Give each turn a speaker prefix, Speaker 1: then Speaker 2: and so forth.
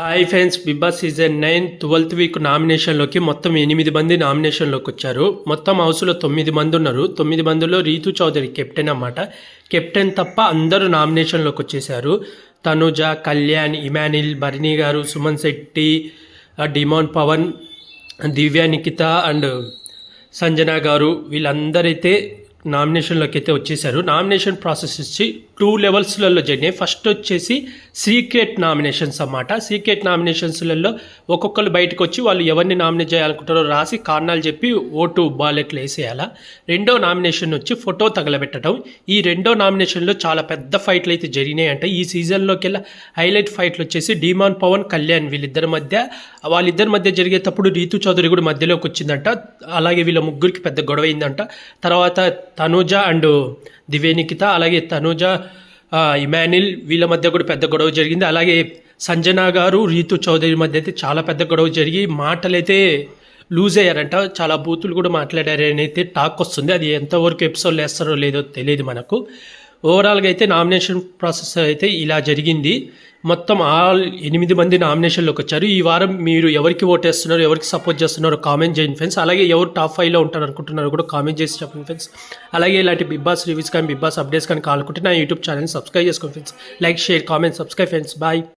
Speaker 1: Hi friends, big boss season 9 12th week నామినేషన్లోకి మొత్తం 8 మంది నామినేషన్లోకి వచ్చారు. మొత్తం హౌస్లో 9 మంది ఉన్నారు. 9 మందిలో రీతు చౌదరి కెప్టెన్ అన్నమాట. కెప్టెన్ తప్ప అందరూ నామినేషన్లోకి వచ్చేసారు. తనుజ, కళ్యాణ్, ఇమానిల్, బర్నీ గారు, సుమన్ శెట్టి, డిమాన్ పవన్, దివ్య నిఖిత అండ్ సంజన గారు వీళ్ళందరైతే నామినేషన్లోకి అయితే వచ్చేసారు. నామినేషన్ ప్రాసెస్ వచ్చి 2 లెవెల్స్లలో జరిగినాయి. ఫస్ట్ వచ్చేసి సీక్రెట్ నామినేషన్స్ అన్నమాట. సీక్రెట్ నామినేషన్స్లలో ఒక్కొక్కరు బయటకు వచ్చి వాళ్ళు ఎవరిని నామినేట్ చేయాలనుకుంటారో రాసి కారణాలు చెప్పి ఓటు బాలెట్లు వేసేయాలా. రెండో నామినేషన్ వచ్చి ఫోటో తగలబెట్టడం. ఈ రెండో నామినేషన్లో చాలా పెద్ద ఫైట్లు అయితే జరిగినాయి అంట. ఈ సీజన్లోకి వెళ్ళి హైలైట్ ఫైట్లు వచ్చేసి డిమాన్ పవన్, కళ్యాణ్ వాళ్ళిద్దరి మధ్య జరిగేటప్పుడు రీతు చౌదరి కూడా మధ్యలోకి వచ్చిందంట. అలాగే వీళ్ళ ముగ్గురికి పెద్ద గొడవ అయిందంట. తర్వాత తనుజ అండ్ దివ్య నిఖిత, అలాగే తనుజ, ఇమానిల్ వీళ్ళ మధ్య కూడా పెద్ద గొడవ జరిగింది. అలాగే సంజన గారు, రీతు చౌదరి మధ్య అయితే చాలా పెద్ద గొడవ జరిగి మాటలైతే లూజ్ అయ్యారంట. చాలా బూతులు కూడా మాట్లాడారని అయితే టాక్ వస్తుంది. అది ఎంతవరకు ఎపిసోడ్లు వేస్తారో లేదో తెలియదు మనకు. ఓవరాల్గా అయితే నామినేషన్ ప్రాసెస్ అయితే ఇలా జరిగింది. మొత్తం 8 మంది నామినేషన్లోకి వచ్చారు. ఈ వారం మీరు ఎవరికి ఓటేస్తున్నారో, ఎవరికి సపోర్ట్ చేస్తున్నారో కామెంట్ చేయండి ఫ్రెండ్స్. అలాగే ఎవరు టాప్ 5లో ఉంటారు అనుకుంటున్నారో కూడా కామెంట్ చేసి చెప్పండి ఫ్రెండ్స్. అలాగే ఇలాంటి బిగ్ బాస్ రివ్యూస్ కానీ, బిగ్ బాస్ అప్డేట్స్ కానీ కావాలనుకుంటే నా యూట్యూబ్ ఛానల్ సబ్స్క్రైబ్ చేసుకోండి friends. Like, share, comment, subscribe friends. Bye.